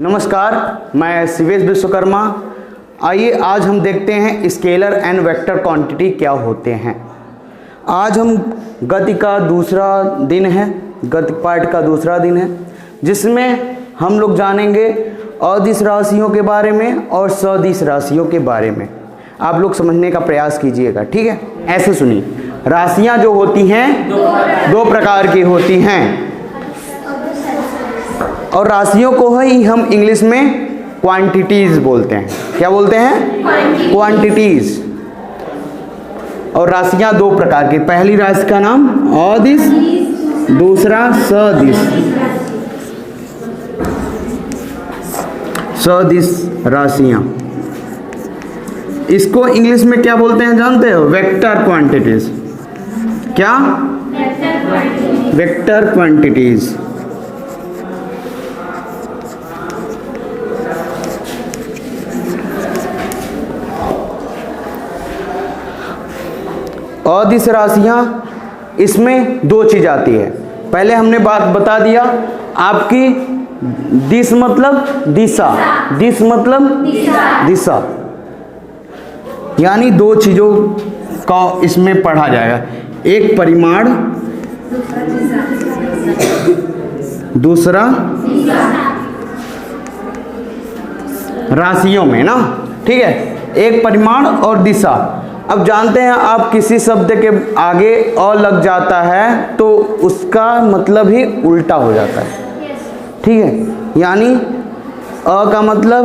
नमस्कार, मैं शिवेश विश्वकर्मा। आइए आज हम देखते हैं स्केलर एंड वेक्टर क्वांटिटी क्या होते हैं। आज हम गति का दूसरा दिन है, गति पाठ का दूसरा दिन है, जिसमें हम लोग जानेंगे अदिश राशियों के बारे में और सदिश राशियों के बारे में। आप लोग समझने का प्रयास कीजिएगा, ठीक है। ऐसे सुनिए, राशियां जो होती हैं दो प्रकार की होती हैं, और राशियों को ही हम इंग्लिश में क्वांटिटीज बोलते हैं। क्या बोलते हैं? क्वांटिटीज। और राशियां दो प्रकार की, पहली राशि का नाम अदिश, दूसरा सदिश। सदिश राशियां, इसको इंग्लिश में क्या बोलते हैं जानते हो? Vector quantities. क्या? Vector quantities. अदिश राशियां, इसमें दो चीज आती है। पहले हमने बात बता दिया, आपकी दिश मतलब दिशा, दिश मतलब दिशा, यानी दो चीजों का इसमें पढ़ा जाएगा, एक परिमाण, दूसरा राशियों में ना, ठीक है। एक परिमाण और दिशा। अब जानते हैं आप, किसी शब्द के आगे अ लग जाता है तो उसका मतलब ही उल्टा हो जाता है, ठीक है। यानी अ का मतलब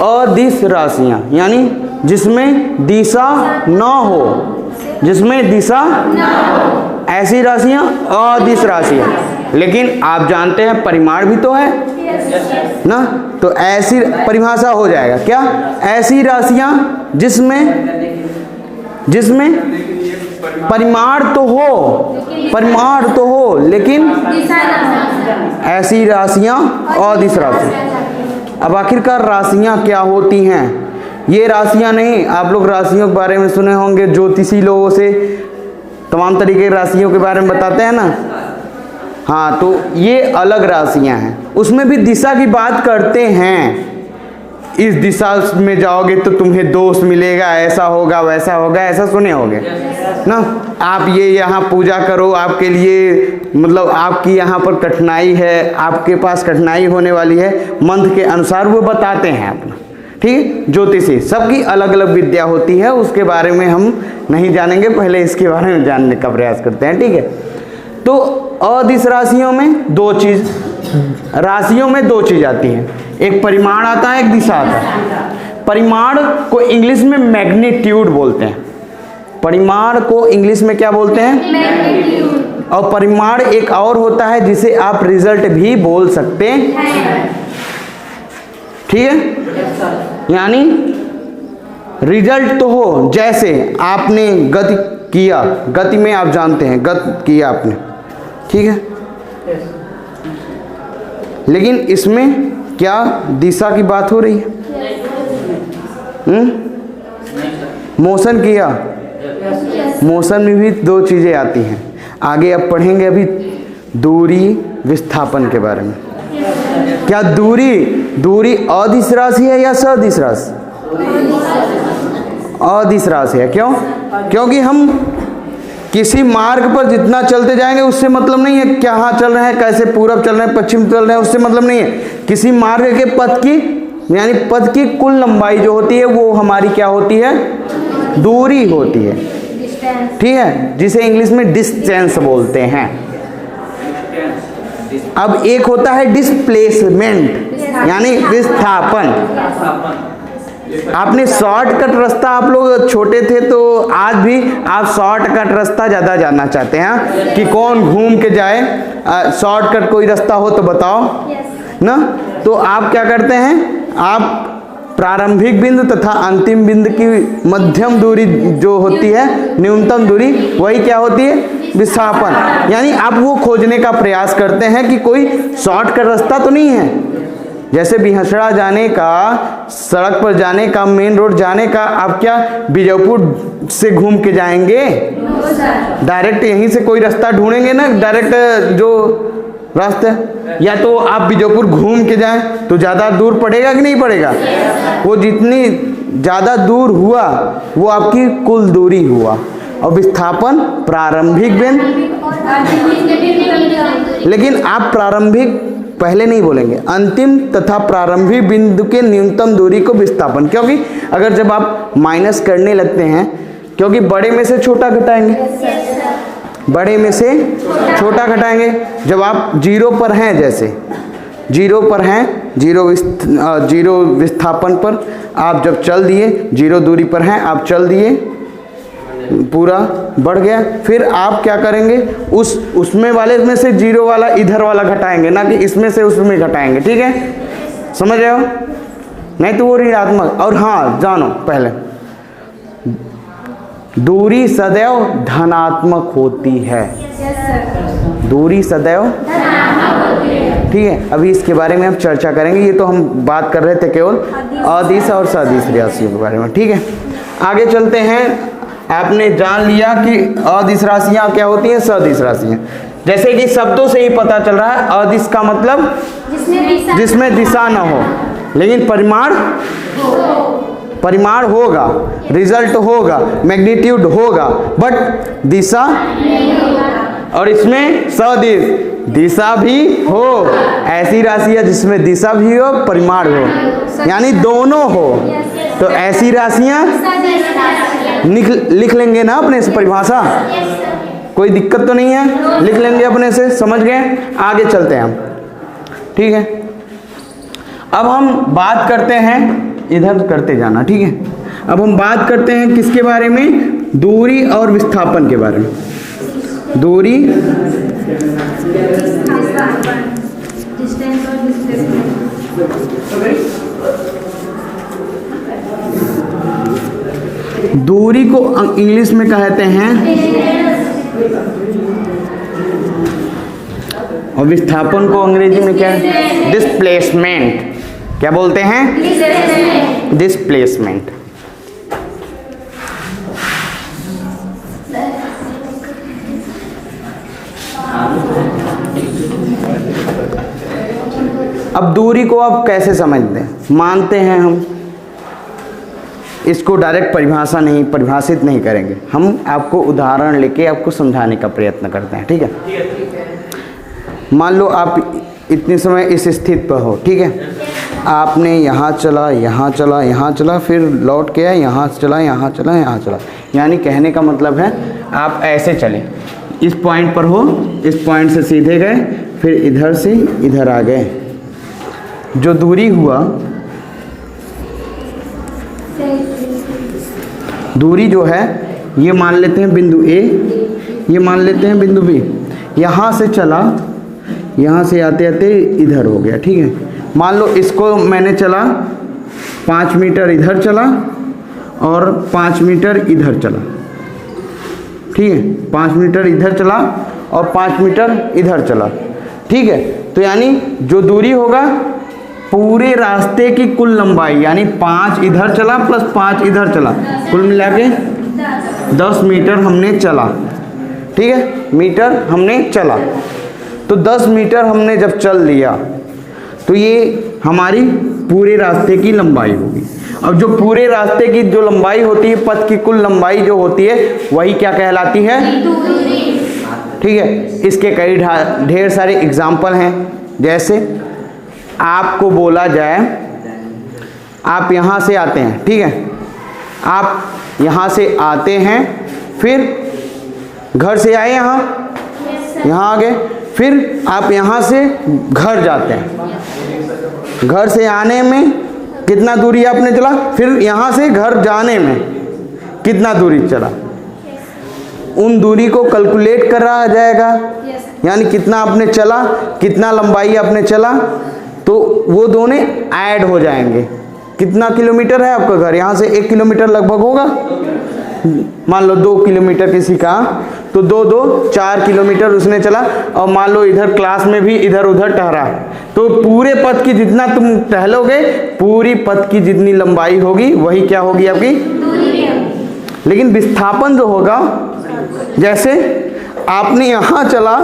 अदिश राशियां, यानी जिसमें दिशा न हो, जिसमें दिशा ऐसी राशियां अदिश राशियां। लेकिन आप जानते हैं परिमाण भी तो है ना, तो ऐसी परिभाषा हो जाएगा क्या? ऐसी राशियां जिसमें परिमाण तो हो लेकिन ऐसी राशियां अदिश राशि। अब आखिरकार राशियां क्या होती हैं? ये राशियां नहीं, आप लोग राशियों के बारे में सुने होंगे, ज्योतिषी लोगों से तमाम तरीके की राशियों के बारे में बताते हैं ना। हाँ, तो ये अलग राशियां हैं, उसमें भी दिशा की बात करते हैं। इस दिशा में जाओगे तो तुम्हें दोष मिलेगा, ऐसा होगा वैसा होगा, ऐसा सुने होंगे ना। आप ये यहाँ पूजा करो, आपके लिए मतलब आपकी यहाँ पर कठिनाई है, आपके पास कठिनाई होने वाली है, मंत्र के अनुसार वो बताते हैं अपना, ठीक। ज्योतिषी सबकी अलग अलग विद्या होती है, उसके बारे में हम नहीं जानेंगे, पहले इसके बारे में जानने का प्रयास करते हैं, ठीक है। तो अदिश राशियों में दो चीज, राशियों में दो चीज आती हैं, एक परिमाण आता है, एक दिशा आता है। परिमाण को इंग्लिश में मैग्नीट्यूड बोलते हैं। परिमाण को इंग्लिश में क्या बोलते हैं? मैग्नीट्यूड। और परिमाण एक और होता है जिसे आप रिजल्ट भी बोल सकते हैं, ठीक है। यानी रिजल्ट तो हो, जैसे आपने गति किया, गति में आप जानते हैं गति किया आपने, ठीक है। लेकिन इसमें क्या दिशा की बात हो रही है? मोशन किया, मोशन में भी दो चीजें आती हैं। आगे अब पढ़ेंगे अभी दूरी विस्थापन के बारे में। क्या दूरी अदिश राशि है या सदिश राशि? अदिश राशि है। क्यों? क्योंकि हम किसी मार्ग पर जितना चलते जाएंगे उससे मतलब नहीं है क्या चल रहे हैं, कैसे पूरब चल रहे हैं, पश्चिम चल रहे हैं, उससे मतलब नहीं है। किसी मार्ग के पथ की, यानी पथ की कुल लंबाई जो होती है वो हमारी क्या होती है? दूरी होती है, ठीक है, जिसे इंग्लिश में डिस्टेंस बोलते हैं। अब एक होता है डिस्प्लेसमेंट, यानी विस्थापन। आपने शॉर्टकट रास्ता, आप लोग छोटे थे तो आज भी आप शॉर्टकट रास्ता ज़्यादा जानना चाहते हैं कि कौन घूम के जाए, शॉर्टकट कोई रास्ता हो तो बताओ ना। तो आप क्या करते हैं? आप प्रारंभिक बिंदु तथा अंतिम बिंदु की मध्यम दूरी जो होती है, न्यूनतम दूरी, वही क्या होती है? विस्थापन। यानी आप वो खोजने का प्रयास करते हैं कि कोई शॉर्टकट रास्ता तो नहीं है। जैसे बिहसड़ा जाने का, सड़क पर जाने का, मेन रोड जाने का, आप क्या बीजापुर से घूम के जाएंगे? डायरेक्ट यहीं से कोई रास्ता ढूंढेंगे ना, डायरेक्ट जो रास्ते, या तो आप बीजापुर घूम के जाएं तो ज़्यादा दूर पड़ेगा कि नहीं पड़ेगा? वो जितनी ज़्यादा दूर हुआ वो आपकी कुल दूरी हुआ। और विस्थापन प्रारंभिक बिंदु, लेकिन आप प्रारंभिक पहले नहीं बोलेंगे, अंतिम तथा प्रारंभिक बिंदु के न्यूनतम दूरी को विस्थापन। क्योंकि अगर जब आप माइनस करने लगते हैं, क्योंकि बड़े में से छोटा घटाएंगे, बड़े में से छोटा घटाएंगे। जब आप जीरो पर हैं, जैसे जीरो पर हैं, जीरो विस्थापन पर आप जब चल दिए, जीरो दूरी पर हैं, आप चल दिए, पूरा बढ़ गया, फिर आप क्या करेंगे, उसमें वाले में से जीरो वाला इधर वाला घटाएंगे, ना कि इसमें से उसमें घटाएंगे। ठीक है, समझ रहे हो? नहीं तो वो ऋणात्मक। और हाँ, जानो पहले, दूरी सदैव धनात्मक होती है। दूरी सदैव, ठीक है। अभी इसके बारे में हम चर्चा करेंगे। ये तो हम बात कर रहे थे केवल अदिश और सदिश राशियों के बारे में। ठीक है, आगे चलते हैं। आपने जान लिया कि अदिश राशियाँ क्या होती हैं, सदिश राशियाँ। जैसे कि शब्दों से ही पता चल रहा है, अदिश का मतलब जिसमें दिशा न हो, लेकिन परिमाण होगा, रिजल्ट होगा, मैग्नीट्यूड होगा, बट दिशा। और इसमें सदिश, दिशा भी हो। ऐसी राशियाँ जिसमें दिशा भी हो, परिमाण हो, यानी दोनों हो, तो ऐसी राशियाँ लिख लेंगे ना अपने से परिभाषा, कोई दिक्कत तो नहीं है, लिख लेंगे अपने से। समझ गए? आगे चलते हैं हम। ठीक है, अब हम बात करते हैं, इधर करते जाना। ठीक है, अब हम बात करते हैं किसके बारे में, दूरी और विस्थापन के बारे में। दूरी, दूरी को इंग्लिश में कहते हैं, और विस्थापन को अंग्रेजी में क्या है, डिस्प्लेसमेंट। क्या बोलते हैं? डिस्प्लेसमेंट। अब दूरी को आप कैसे समझते हैं? मानते हैं हम इसको डायरेक्ट परिभाषित नहीं करेंगे, हम आपको उदाहरण लेके आपको समझाने का प्रयत्न करते हैं। ठीक है, मान लो आप इतने समय इस स्थिति पर हो। ठीक है, आपने यहाँ चला, यहाँ चला, यहाँ चला, फिर लौट के आए, यहाँ चला, यहाँ चला, यहाँ चला। यानी कहने का मतलब है आप ऐसे चले, इस पॉइंट पर हो, इस पॉइंट से सीधे गए, फिर इधर से इधर आ गए। जो दूरी हुआ, दूरी जो है, ये मान लेते हैं बिंदु ए, ये मान लेते हैं बिंदु बी। यहाँ से चला, यहाँ से आते आते इधर हो गया। ठीक है, मान लो इसको मैंने चला 5 मीटर इधर चला और 5 मीटर इधर चला। ठीक है, 5 मीटर इधर चला और 5 मीटर इधर चला। ठीक है, तो यानी जो दूरी होगा पूरे रास्ते की कुल लंबाई, यानी 5 इधर चला प्लस 5 इधर चला, कुल मिला के 10 मीटर हमने चला। ठीक है, मीटर हमने चला, तो 10 मीटर हमने जब चल लिया तो ये हमारी पूरे रास्ते की लंबाई होगी। अब जो पूरे रास्ते की जो लंबाई होती है, पथ की कुल लंबाई जो होती है, वही क्या कहलाती है? ठीक है, इसके कई ढेर सारे एग्जाम्पल हैं। जैसे आपको बोला जाए, आप यहाँ से आते हैं। ठीक है, आप यहाँ से आते हैं, फिर घर से आए, यहाँ आ गए, फिर आप यहाँ से घर जाते हैं। घर से आने में कितना दूरी आपने चला, फिर यहाँ से घर जाने में कितना दूरी चला, उन दूरी को कैलकुलेट करा जाएगा। यानी कितना आपने चला, कितना लंबाई आपने चला, तो वो दोनों ऐड हो जाएंगे। कितना किलोमीटर है आपका घर, यहाँ से 1 किलोमीटर लगभग होगा। मान लो 2 किलोमीटर किसी का, तो 2 4 किलोमीटर उसने चला। और मान लो इधर क्लास में भी इधर उधर टहरा, तो पूरे पथ की जितना तुम टहलोगे, पूरी पथ की जितनी लंबाई होगी वही क्या होगी आपकी दूरी। लेकिन विस्थापन जो होगा, जैसे आपने यहाँ चला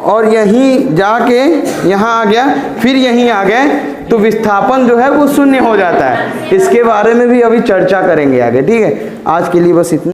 और यहीं जाके यहाँ आ गया, फिर यहीं आ गए, तो विस्थापन जो है वो शून्य हो जाता है। इसके बारे में भी अभी चर्चा करेंगे आगे, ठीक है। आज के लिए बस इतना।